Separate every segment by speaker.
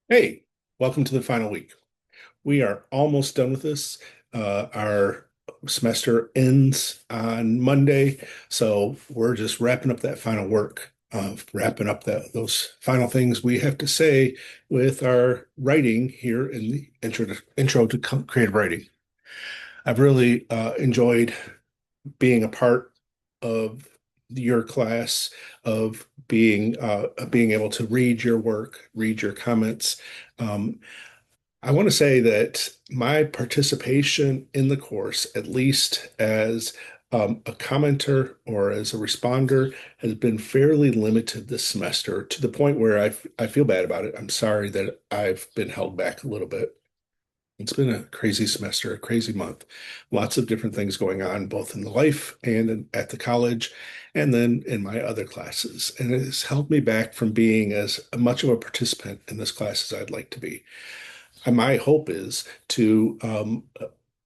Speaker 1: Hey, welcome to the final week. We are almost done with this. Our semester ends on Monday, so we're just wrapping up that final work, wrapping up those final things we have to say with our writing here in the intro to creative writing. I've really enjoyed being a part of your class, of being able to read your work, read your comments. Um, I want to say that my participation in the course, at least as a commenter or as a responder, has been fairly limited this semester to the point where I feel bad about it. I'm sorry that I've been held back a little bit. It's been a crazy semester, a crazy month. Lots of different things going on, both in the life and at the college, and then in my other classes. And it has held me back from being as much of a participant in this class as I'd like to be. And my hope is to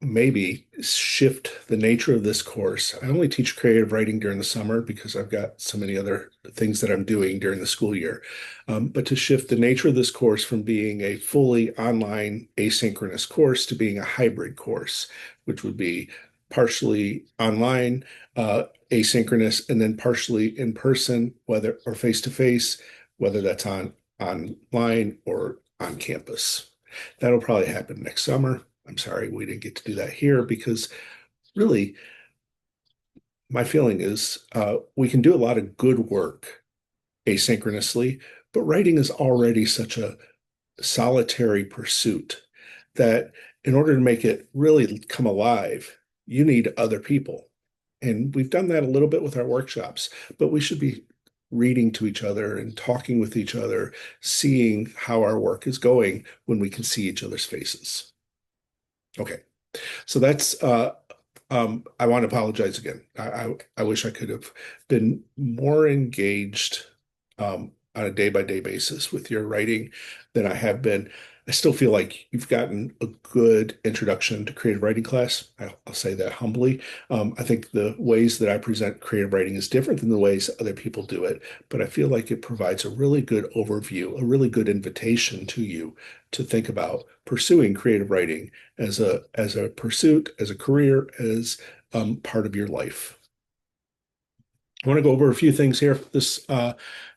Speaker 1: maybe shift the nature of this course. I only teach creative writing during the summer because I've got so many other things that I'm doing during the school year. But to shift the nature of this course from being a fully online asynchronous course to being a hybrid course, which would be partially online, asynchronous, and then partially in person, whether or face to face, whether that's online or on campus. That'll probably happen next summer. I'm sorry we didn't get to do that here because really my feeling is we can do a lot of good work asynchronously, but writing is already such a solitary pursuit that in order to make it really come alive, you need other people. And we've done that a little bit with our workshops, but we should be reading to each other and talking with each other, seeing how our work is going when we can see each other's faces. Okay. So that's I want to apologize again. I wish I could have been more engaged on a day by day basis with your writing than I have been. I still feel like you've gotten a good introduction to creative writing class. I'll say that humbly. I think the ways that I present creative writing is different than the ways other people do it, but I feel like it provides a really good overview, a really good invitation to you to think about pursuing creative writing as a pursuit, as a career, as part of your life. I want to go over a few things here this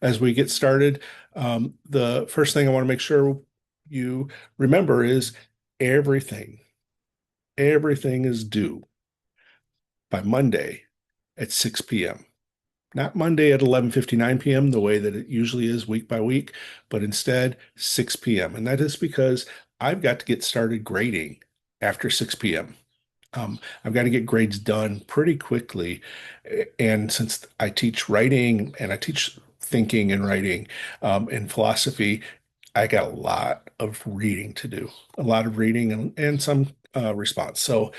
Speaker 1: as we get started. The first thing I want to make sure you remember is everything, everything is due by Monday at 6 p.m. Not Monday at 11:59 p.m., the way that it usually is week by week, but instead 6 p.m. And that is because I've got to get started grading after 6 p.m. I've got to get grades done pretty quickly. And since I teach writing and I teach thinking and writing and philosophy, I got a lot of reading to do, a lot of reading and some response. So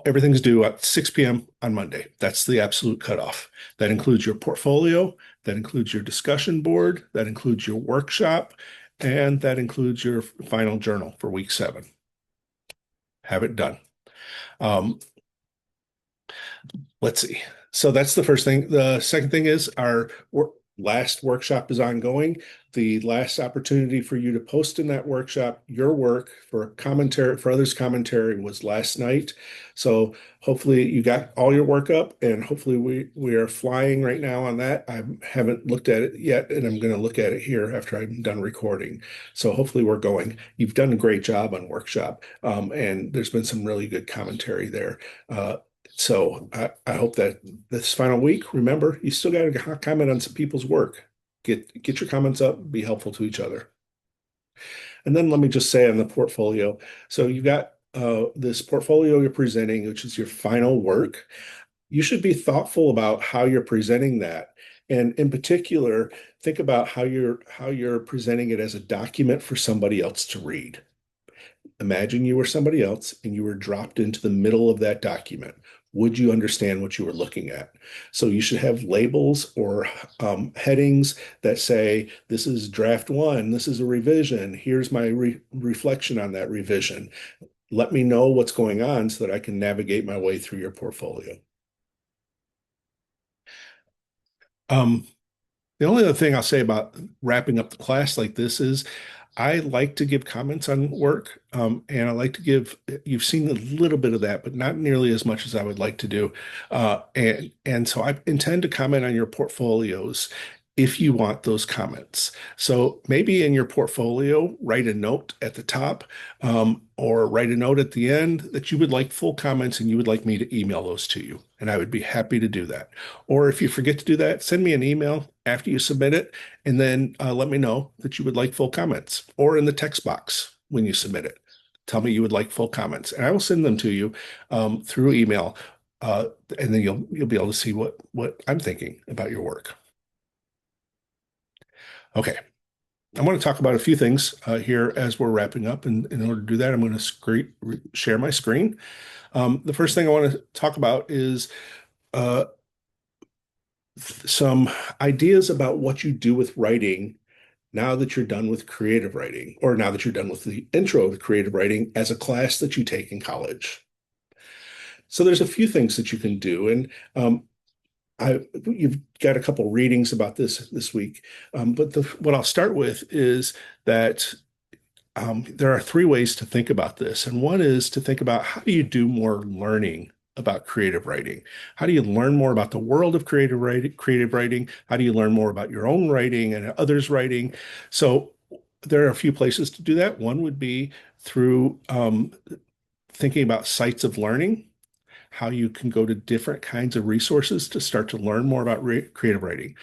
Speaker 1: everything's due at 6 p.m. on Monday. That's the absolute cutoff. That includes your portfolio, that includes your discussion board, that includes your workshop, and that includes your final journal for week 7. Have it done. Um, let's see. So that's the first thing. The second thing is our last workshop is ongoing. The last opportunity for you to post in that workshop your work for commentary, for others' commentary was last night. So hopefully you got all your work up and hopefully we are flying right now on that. I haven't looked at it yet and I'm going to look at it here after I'm done recording. So hopefully we're going. You've done a great job on workshop and there's been some really good commentary there. So I hope that this final week, remember, you still got to comment on some people's work. Get your comments up, be helpful to each other. And then let me just say on the portfolio. So you've got this portfolio you're presenting, which is your final work. You should be thoughtful about how you're presenting that. And in particular, think about how you're presenting it as a document for somebody else to read. Imagine you were somebody else and you were dropped into the middle of that document. Would you understand what you were looking at? So you should have labels or headings that say, this is draft one, this is a revision, here's my reflection on that revision. Let me know what's going on so that I can navigate my way through your portfolio. Um, the only other thing I'll say about wrapping up the class like this is I like to give comments on work, and I like to give, you've seen a little bit of that, but not nearly as much as I would like to do. And so I intend to comment on your portfolios if you want those comments. So maybe in your portfolio, write a note at the top, or write a note at the end that you would like full comments and you would like me to email those to you. And I would be happy to do that. Or if you forget to do that, send me an email after you submit it, and then let me know that you would like full comments, or in the text box when you submit it. Tell me you would like full comments, and I will send them to you through email, uh, and then you'll be able to see what I'm thinking about your work. Okay, I want to talk about a few things here as we're wrapping up, and in order to do that, I'm going to share my screen. The first thing I want to talk about is uh, some ideas about what you do with writing now that you're done with creative writing, or now that you're done with the intro to creative writing as a class that you take in college. So there's a few things that you can do, and you've got a couple readings about this week. But what I'll start with is that there are three ways to think about this, and one is to think about how do you do more learning about creative writing? How do you learn more about the world of creative writing? Creative writing? How do you learn more about your own writing and others' writing? So there are a few places to do that. One would be through thinking about sites of learning, how you can go to different kinds of resources to start to learn more about creative writing.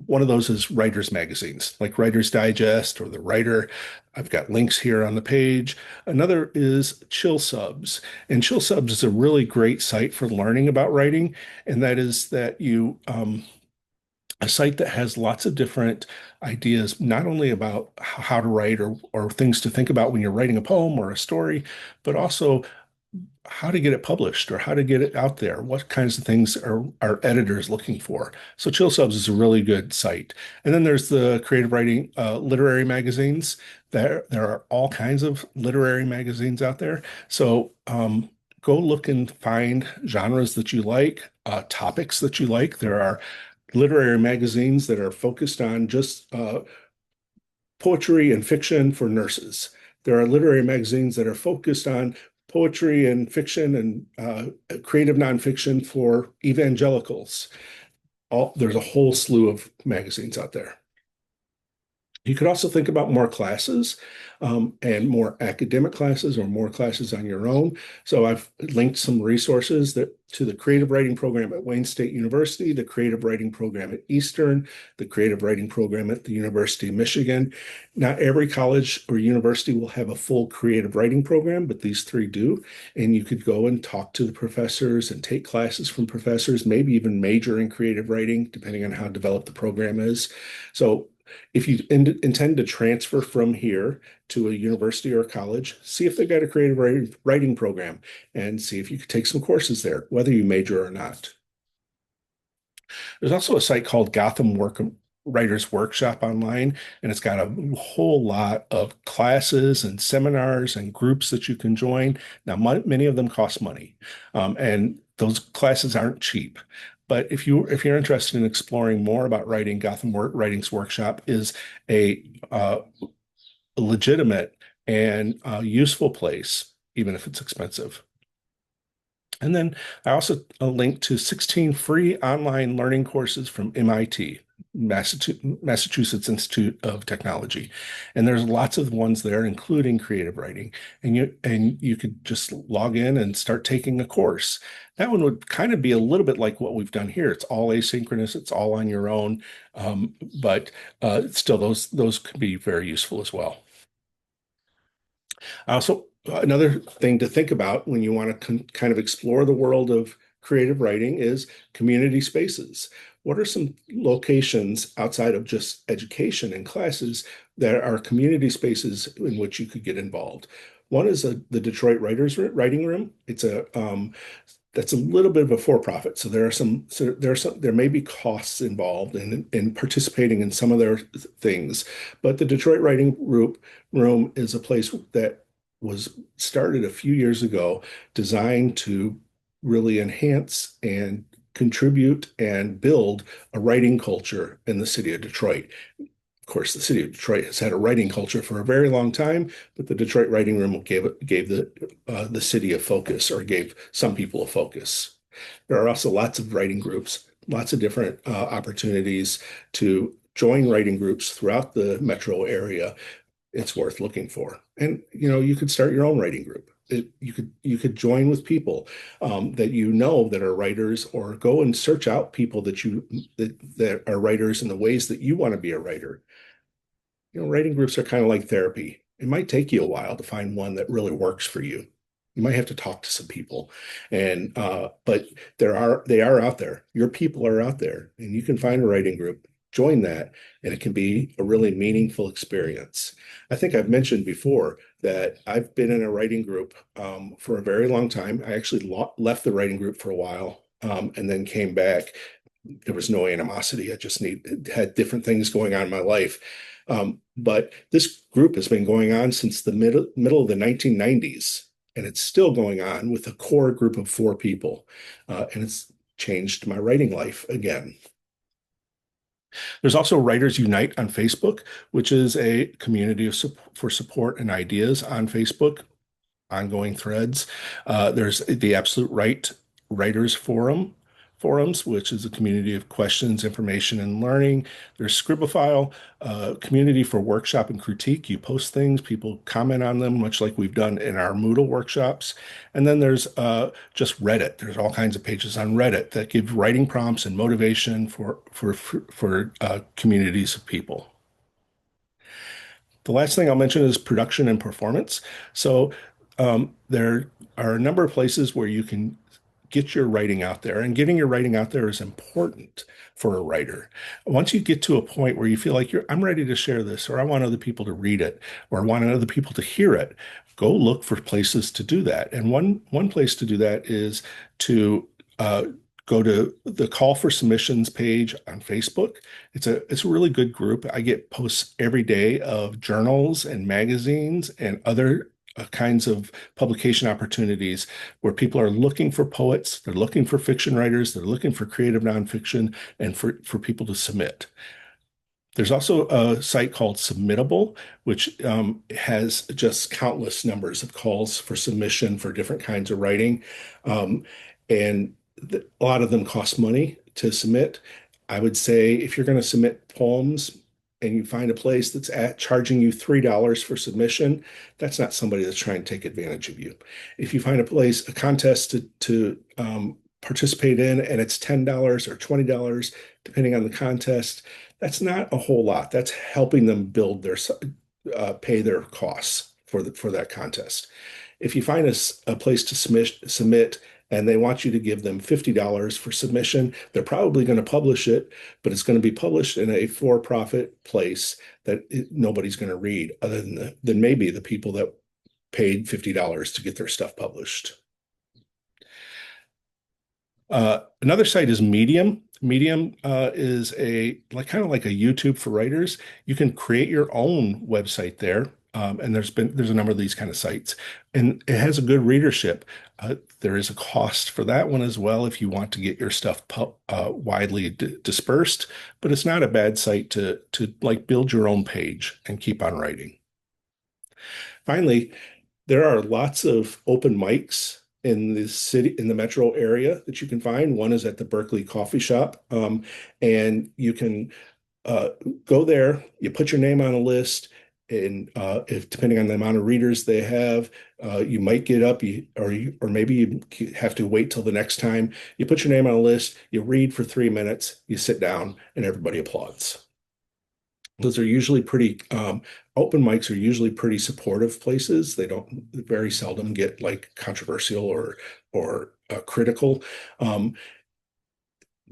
Speaker 1: One of those is writers magazines, like Writer's Digest or The Writer. I've got links here on the page. Another is Chill Subs, and Chill Subs is a really great site for learning about writing, and that is that you a site that has lots of different ideas, not only about how to write or things to think about when you're writing a poem or a story, but also how to get it published or how to get it out there. What kinds of things are editors looking for? So Chill Subs is a really good site. And then there's the creative writing literary magazines. There are all kinds of literary magazines out there. So go look and find genres that you like, topics that you like. There are literary magazines that are focused on just poetry and fiction for nurses. There are literary magazines that are focused on poetry and fiction and creative nonfiction for evangelicals. There's a whole slew of magazines out there. You could also think about more classes and more academic classes or more classes on your own. So I've linked some resources to the creative writing program at Wayne State University, the creative writing program at Eastern, the creative writing program at the University of Michigan. Not every college or university will have a full creative writing program, but these three do. And you could go and talk to the professors and take classes from professors, maybe even major in creative writing, depending on how developed the program is. So if you intend to transfer from here to a university or a college, see if they've got a creative writing program and see if you could take some courses there, whether you major or not. There's also a site called Writers Workshop online, and it's got a whole lot of classes and seminars and groups that you can join. Now, many of them cost money, and those classes aren't cheap. But if you're interested in exploring more about writing, Writings Workshop is a legitimate and useful place, even if it's expensive. And then I also linked to 16 free online learning courses from MIT, Massachusetts Institute of Technology. And there's lots of ones there, including creative writing. And you could just log in and start taking a course. That one would kind of be a little bit like what we've done here. It's all asynchronous, it's all on your own. But still, those can be very useful as well. Also, another thing to think about when you want to kind of explore the world of creative writing is community spaces. What are some locations outside of just education and classes that are community spaces in which you could get involved? One is the Detroit Writers Writing Room. It's a that's a little bit of a for-profit. So there may be costs involved in participating in some of their things, but the Detroit Room is a place that was started a few years ago, designed to really enhance and contribute and build a writing culture in the city of Detroit. Of course, the city of Detroit has had a writing culture for a very long time, but the Detroit Writing Room gave the city a focus, or gave some people a focus. There are also lots of writing groups, lots of different opportunities to join writing groups throughout the metro area. It's worth looking for. And you could start your own writing group. You could join with people that that are writers, or go and search out people that are writers in the ways that you want to be a writer. Writing groups are kind of like therapy. It might take you a while to find one that really works for you. You might have to talk to some people, and but they are out there. Your people are out there, and you can find a writing group, join that, and it can be a really meaningful experience. I think I've mentioned before that I've been in a writing group for a very long time. I actually left the writing group for a while, and then came back. There was no animosity. I just had different things going on in my life. But this group has been going on since the middle of the 1990s, and it's still going on with a core group of 4 people. And it's changed my writing life again. There's also Writers Unite on Facebook, which is a community for support and ideas on Facebook, ongoing threads. There's the Absolute Right Writers forums, which is a community of questions, information, and learning. There's Scribophile, a community for workshop and critique. You post things, people comment on them, much like we've done in our Moodle workshops. And then there's just Reddit. There's all kinds of pages on Reddit that give writing prompts and motivation for communities of people. The last thing I'll mention is production and performance. So there are a number of places where you can get your writing out there, and getting your writing out there is important for a writer. Once you get to a point where you feel like I'm ready to share this, or I want other people to read it, or I want other people to hear it, go look for places to do that. And one place to do that is to go to the call for submissions page on Facebook. It's a really good group. I get posts every day of journals and magazines and other kinds of publication opportunities where people are looking for poets, they're looking for fiction writers, they're looking for creative nonfiction, and for people to submit. There's also a site called Submittable, which has just countless numbers of calls for submission for different kinds of writing. Um, and a lot of them cost money to submit. I would say if you're going to submit poems and you find a place that's charging you $3 for submission, that's not somebody that's trying to take advantage of you. If you find a contest to participate in, and it's $10 or $20, depending on the contest, that's not a whole lot. That's helping them pay their costs for that contest. If you find a place to submit and they want you to give them $50 for submission, they're probably going to publish it, but it's going to be published in a for-profit place that nobody's going to read, other than maybe the people that paid $50 to get their stuff published. Another site is Medium. Medium is kind of like a YouTube for writers. You can create your own website there. And there's a number of these kind of sites, and it has a good readership. There is a cost for that one as well if you want to get your stuff widely dispersed, but it's not a bad site to like build your own page and keep on writing. Finally, there are lots of open mics in the metro area that you can find. One is at the Berkeley Coffee Shop, and you can uh, go there. You put your name on a list, and if depending on the amount of readers they have, you might get up, or maybe you have to wait till the next time. You put your name on a list, you read for 3 minutes, you sit down, and everybody applauds. Those are usually pretty open mics are usually pretty supportive places. They don't very seldom get like controversial or critical. Um,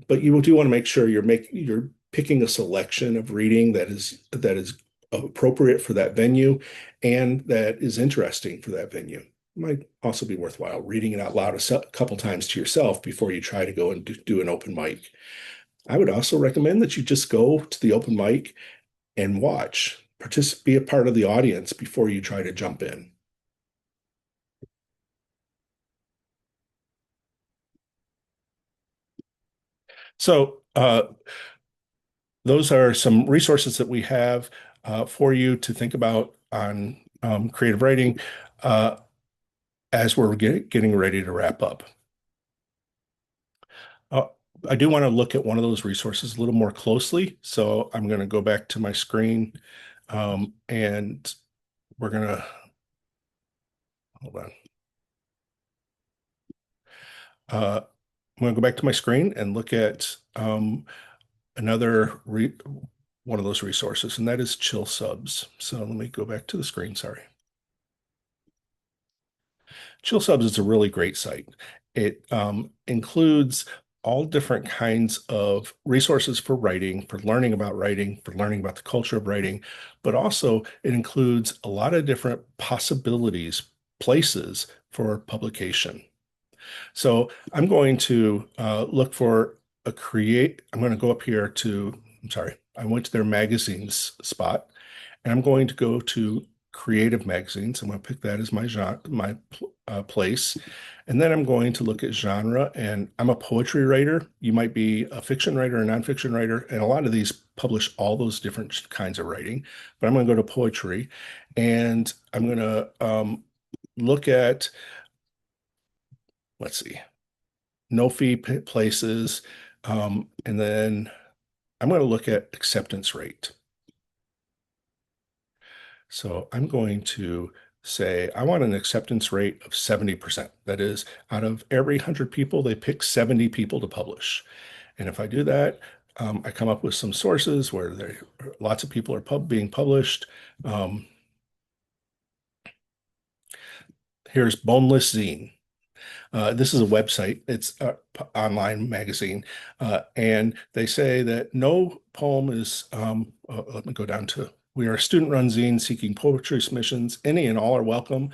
Speaker 1: but you do want to make sure you're picking a selection of reading that is appropriate for that venue and that is interesting for that venue. It might also be worthwhile reading it out loud a couple times to yourself before you try to go and do an open mic. I would also recommend that you just go to the open mic and watch, be a part of the audience before you try to jump in. So those are some resources that we have for you to think about on creative writing uh, as we're getting ready to wrap up. Uh, I do want to look at one of those resources a little more closely. So I'm going to go back to my screen and we're going to, hold on. I'm going to go back to my screen and look at another one of those resources, and that is Chill Subs. So let me go back to the screen. Sorry. Chill Subs is a really great site. It includes all different kinds of resources for writing, for learning about writing, for learning about the culture of writing, but also it includes a lot of different possibilities, places for publication. So I'm going to look for I'm going to go up here to, I'm sorry, I went to their magazines spot, and I'm going to go to creative magazines. I'm going to pick that as my genre, my place. And then I'm going to look at genre, and I'm a poetry writer. You might be a fiction writer, a nonfiction writer, and a lot of these publish all those different kinds of writing. But I'm going to go to poetry, and I'm going to look at, let's see, no fee places. And then I'm going to look at acceptance rate. So I'm going to say I want an acceptance rate of 70%. That is, out of every 100 people, they pick 70 people to publish. And if I do that, I come up with some sources where lots of people are being published. Here's Boneless Zine. This is a website. It's an online magazine. And they say that no poem is, let me go down to, we are a student-run zine seeking poetry submissions. Any and all are welcome.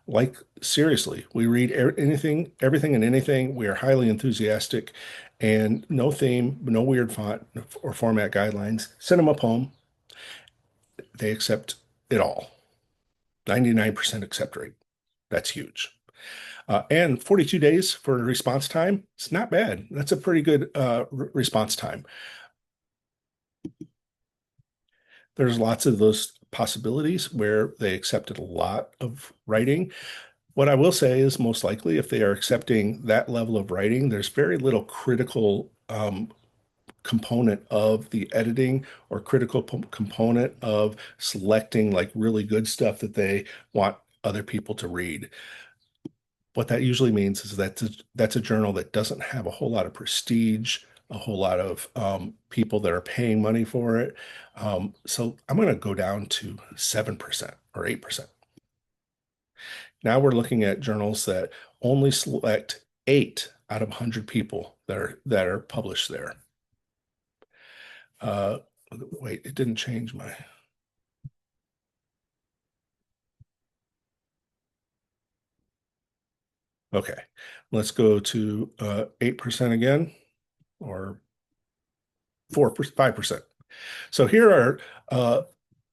Speaker 1: Like, seriously, we read anything, everything and anything. We are highly enthusiastic and no theme, no weird font or format guidelines. Send them a poem. They accept it all. 99% accept rate. That's huge. And 42 days for response time. It's not bad. That's a pretty good response time. There's lots of those possibilities where they accepted a lot of writing. What I will say is most likely if they are accepting that level of writing, there's very little critical component of the editing or critical component of selecting like really good stuff that they want other people to read. What that usually means is that that's a journal that doesn't have a whole lot of prestige, a whole lot of people that are paying money for it. So I'm going to go down to 7% or 8%. Now we're looking at journals that only select 8 out of 100 people that are published there. Wait, it didn't change my. Okay, let's go to 8% again, or 4%, 5%. So here are,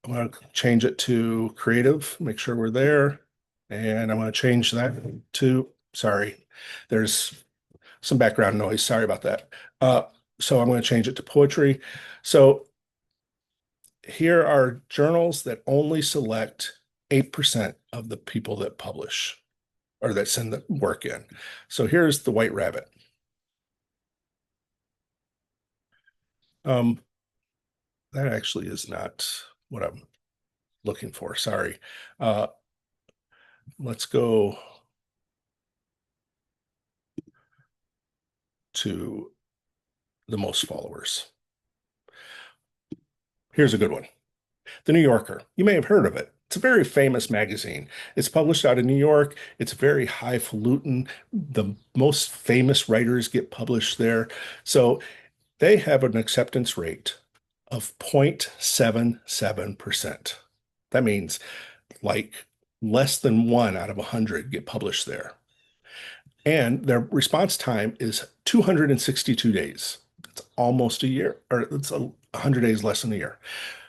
Speaker 1: I'm going to change it to creative, make sure we're there. And I'm going to change that to, sorry, there's some background noise. Sorry about that. So I'm going to change it to poetry. So here are journals that only select 8% of the people that publish or that send the work in. So here's the White Rabbit. Um, that actually is not what I'm looking for. Sorry. Let's go to the most followers. Here's a good one. The New Yorker. You may have heard of it. It's a very famous magazine. It's published out of New York. It's very highfalutin. The most famous writers get published there. So they have an acceptance rate of 0.77%. That means like less than 1 out of 100 get published there. And their response time is 262 days. It's almost a year, or it's 100 days less than a year.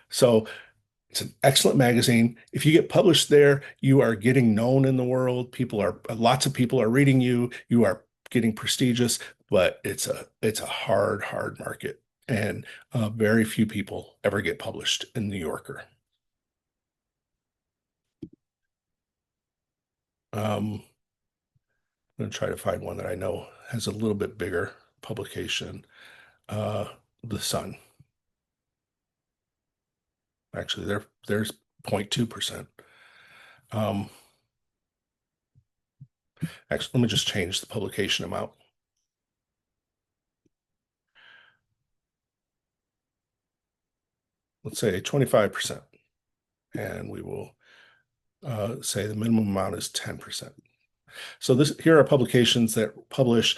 Speaker 1: So it's an excellent magazine. If you get published there, you are getting known in the world. Lots of people are reading you. You are getting prestigious, but it's a hard market. and very few people ever get published in New Yorker. I'm going to try to find one that I know has a little bit bigger publication. Uh, the Sun. Actually, there's 0.2%. Actually, let me just change the publication amount. Let's say 25%. And we will say the minimum amount is 10%. So here are publications that publish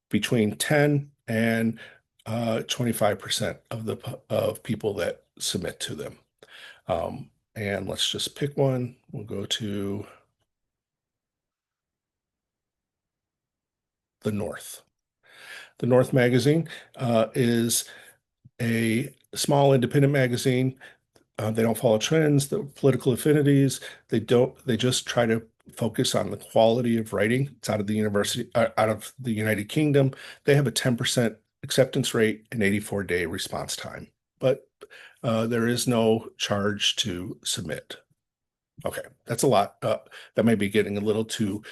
Speaker 1: between 10 and 25% of people that submit to them. And let's just pick one. We'll go to The North. The North magazine is a small independent magazine. They don't follow trends, the political affinities. They just try to focus on the quality of writing. It's out of the out of the United Kingdom. They have a 10% acceptance rate and 84-day response time, but there is no charge to submit. Okay, that's a lot. That may be getting a little too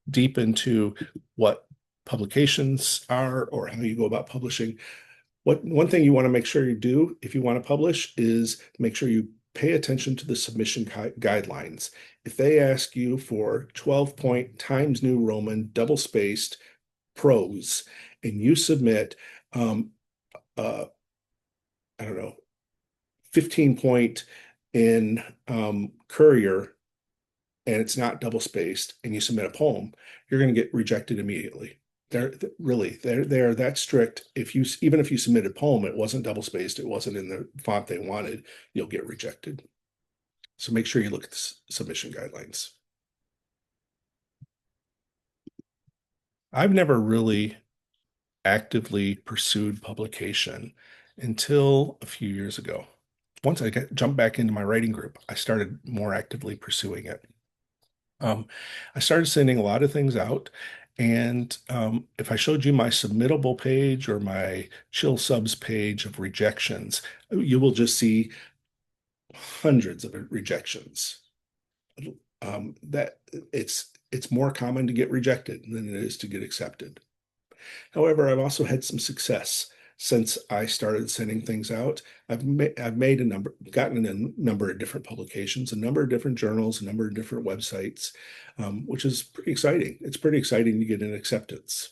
Speaker 1: deep into what publications are or how you go about publishing. One thing you want to make sure you do if you want to publish is make sure you pay attention to the submission guidelines. If they ask you for 12-point Times New Roman double-spaced prose and you submit, I don't know, 15-point in Courier and it's not double-spaced and you submit a poem, you're going to get rejected immediately. They're that strict. Even if you submitted a poem, it wasn't double spaced, it wasn't in the font they wanted, you'll get rejected. So make sure you look at the submission guidelines. I've never really actively pursued publication until a few years ago. Once I jumped back into my writing group, I started more actively pursuing it. I started sending a lot of things out. And if I showed you my submittable page or my chill subs page of rejections, you will just see hundreds of rejections. That it's more common to get rejected than it is to get accepted. However, I've also had some success since I started sending things out. I've gotten a number of different publications, a number of different journals, a number of different websites, which is pretty exciting. It's pretty exciting to get an acceptance.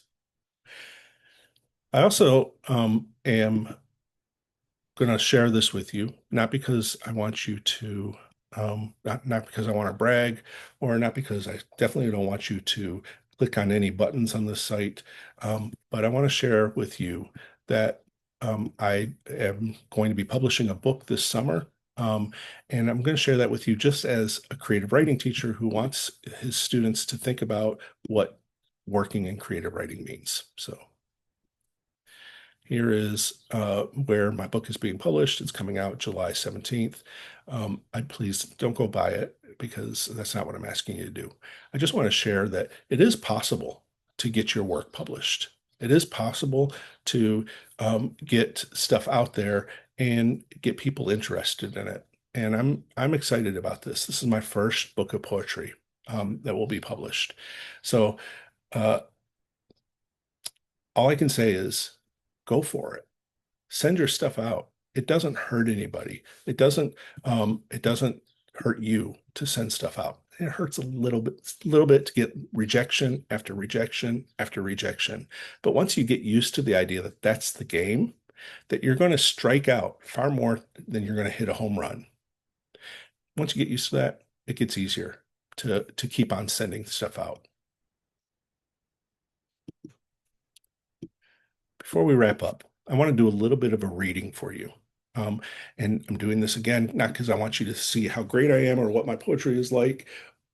Speaker 1: I also am going to share this with you, not because I want you to, not because I want to brag, or not because I definitely don't want you to click on any buttons on this site, but I want to share with you that I am going to be publishing a book this summer. And I'm going to share that with you just as a creative writing teacher who wants his students to think about what working in creative writing means. So here is where my book is being published. It's coming out July 17th. Please don't go buy it because that's not what I'm asking you to do. I just want to share that it is possible to get your work published. It is possible to get stuff out there and get people interested in it. And I'm excited about this. This is my first book of poetry that will be published. So all I can say is go for it. Send your stuff out. It doesn't hurt anybody. It doesn't hurt you to send stuff out. It hurts a little bit to get rejection after rejection after rejection. But once you get used to the idea that that's the game, that you're going to strike out far more than you're going to hit a home run. Once you get used to that, it gets easier to keep on sending stuff out. Before we wrap up, I want to do a little bit of a reading for you. And I'm doing this again, not because I want you to see how great I am or what my poetry is like,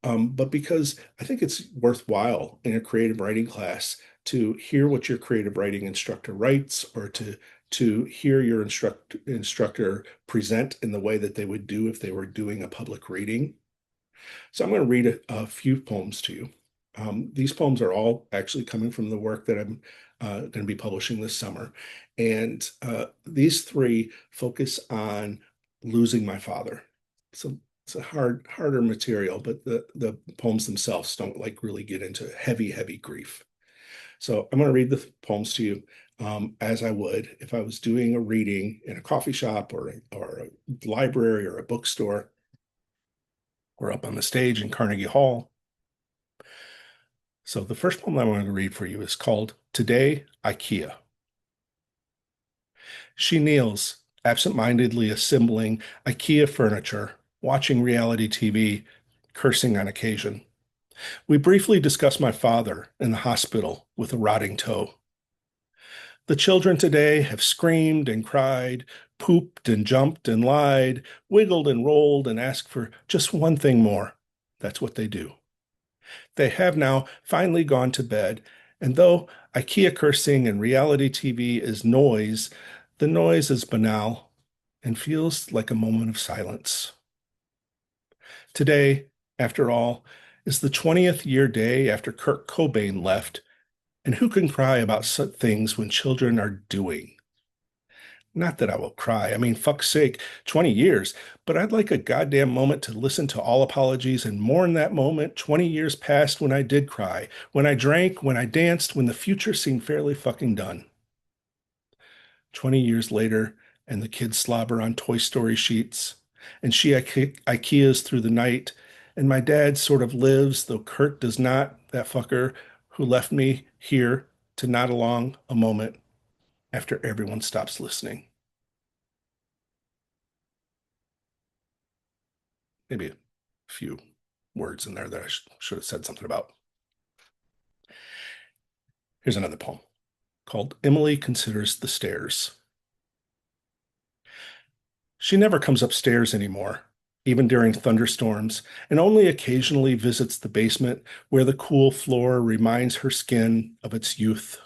Speaker 1: but because I think it's worthwhile in a creative writing class to hear what your creative writing instructor writes or to hear your instructor present in the way that they would do if they were doing a public reading. So I'm going to read a few poems to you. These poems are all actually coming from the work that I'm going to be publishing this summer. And these three focus on losing my father. So it's a harder material, but the poems themselves don't like really get into heavy grief. So I'm going to read the poems to you as I would if I was doing a reading in a coffee shop or a library or a bookstore or up on the stage in Carnegie Hall. So the first poem I want to read for you is called Today, IKEA. She kneels, absent-mindedly assembling IKEA furniture, watching reality TV, cursing on occasion. We briefly discuss my father in the hospital with a rotting toe. The children today have screamed and cried, pooped and jumped and lied, wiggled and rolled and asked for just one thing more. That's what they do. They have now finally gone to bed, and though IKEA cursing and reality TV is noise, the noise is banal and feels like a moment of silence. Today, after all, is the 20th year day after Kurt Cobain left, and who can cry about such things when children are doing? Not that I will cry. I mean, fuck's sake, 20 years. But I'd like a goddamn moment to listen to all apologies and mourn that moment 20 years past when I did cry, when I drank, when I danced, when the future seemed fairly fucking done. 20 years later, and the kids slobber on Toy Story sheets, and she IKEAs through the night, and my dad sort of lives, though Kurt does not, that fucker who left me here to nod along a moment after everyone stops listening. Maybe a few words in there that I should have said something about. Here's another poem called Emily Considers the Stairs. She never comes upstairs anymore, even during thunderstorms, and only occasionally visits the basement where the cool floor reminds her skin of its youth.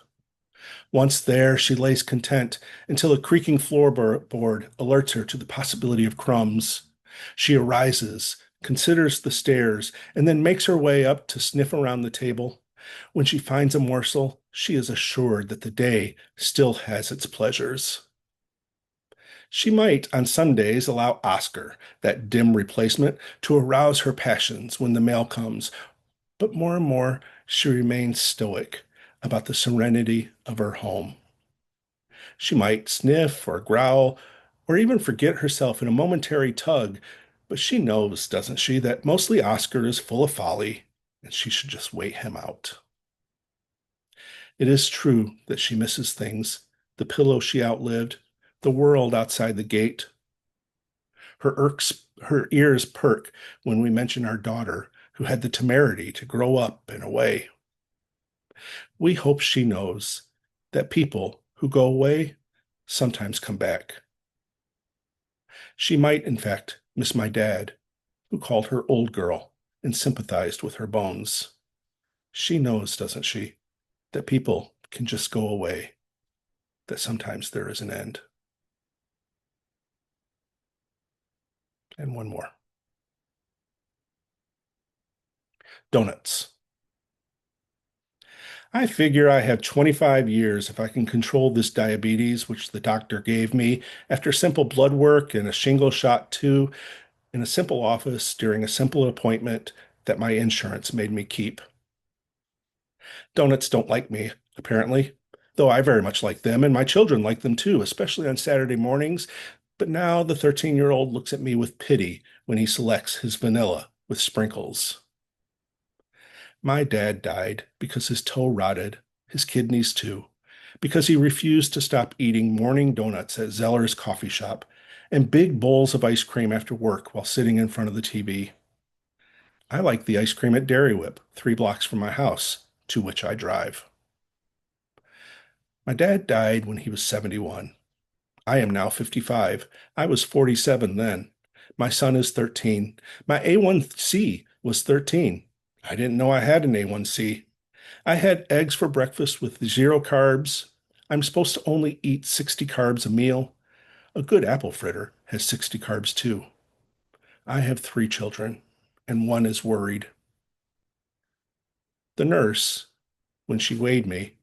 Speaker 1: Once there, she lays content until a creaking floorboard alerts her to the possibility of crumbs. She arises, considers the stairs, and then makes her way up to sniff around the table. When she finds a morsel, she is assured that the day still has its pleasures. She might, on some days, allow Oscar, that dim replacement, to arouse her passions when the mail comes, but more and more she remains stoic about the serenity of her home. She might sniff or growl or even forget herself in a momentary tug, but she knows, doesn't she, that mostly Oscar is full of folly and she should just wait him out. It is true that she misses things, the pillow she outlived, the world outside the gate. Her ears perk when we mention our daughter, who had the temerity to grow up and away. We hope she knows that people who go away sometimes come back. She might, in fact, miss my dad, who called her old girl and sympathized with her bones. She knows, doesn't she, that people can just go away, that sometimes there is an end. And one more. Donuts. I figure I have 25 years if I can control this diabetes, which the doctor gave me after simple blood work and a shingle shot too, in a simple office during a simple appointment that my insurance made me keep. Donuts don't like me, apparently, though I very much like them, and my children like them too, especially on Saturday mornings. But now the 13-year-old looks at me with pity when he selects his vanilla with sprinkles. My dad died because his toe rotted, his kidneys too, because he refused to stop eating morning donuts at Zeller's coffee shop and big bowls of ice cream after work while sitting in front of the TV. I like the ice cream at Dairy Whip, 3 blocks from my house, to which I drive. My dad died when he was 71. I am now 55. I was 47 then. My son is 13. My A1C was 13. I didn't know I had an A1C. I had eggs for breakfast with 0 carbs. I'm supposed to only eat 60 carbs a meal. A good apple fritter has 60 carbs too. I have 3 children, and one is worried. The nurse, when she weighed me,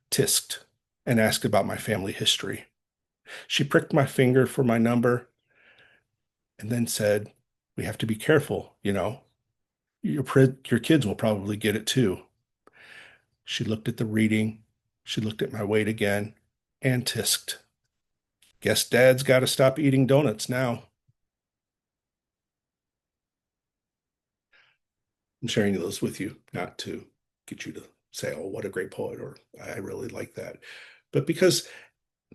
Speaker 1: tisked and asked about my family history. She pricked my finger for my number and then said, "We have to be careful, you know. Your kids will probably get it too." She looked at the reading. She looked at my weight again and tisked. "Guess Dad's got to stop eating donuts now." I'm sharing those with you, not to get you to say, "Oh, what a great poet," or "I really like that," but because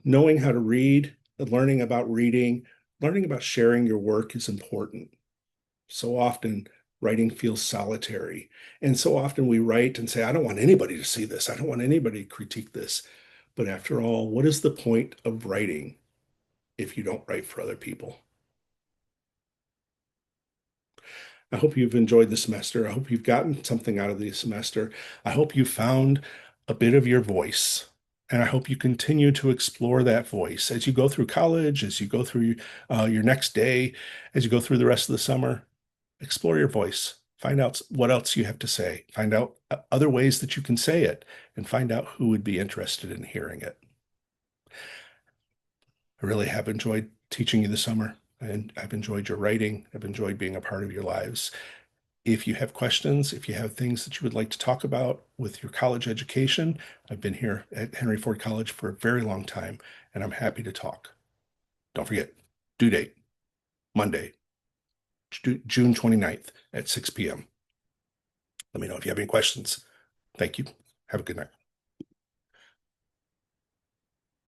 Speaker 1: knowing how to read, learning about reading, learning about sharing your work is important. So often writing feels solitary. And so often we write and say, "I don't want anybody to see this. I don't want anybody to critique this." But after all, what is the point of writing if you don't write for other people? I hope you've enjoyed the semester. I hope you've gotten something out of the semester. I hope you found a bit of your voice. And I hope you continue to explore that voice as you go through college, as you go through your next day, as you go through the rest of the summer. Explore your voice. Find out what else you have to say. Find out other ways that you can say it, and find out who would be interested in hearing it. I really have enjoyed teaching you this summer, and I've enjoyed your writing. I've enjoyed being a part of your lives. If you have questions, if you have things that you would like to talk about with your college education, I've been here at Henry Ford College for a very long time, and I'm happy to talk. Don't forget, due date, Monday, June 29th at 6 p.m. Let me know if you have any questions. Thank you. Have a good night.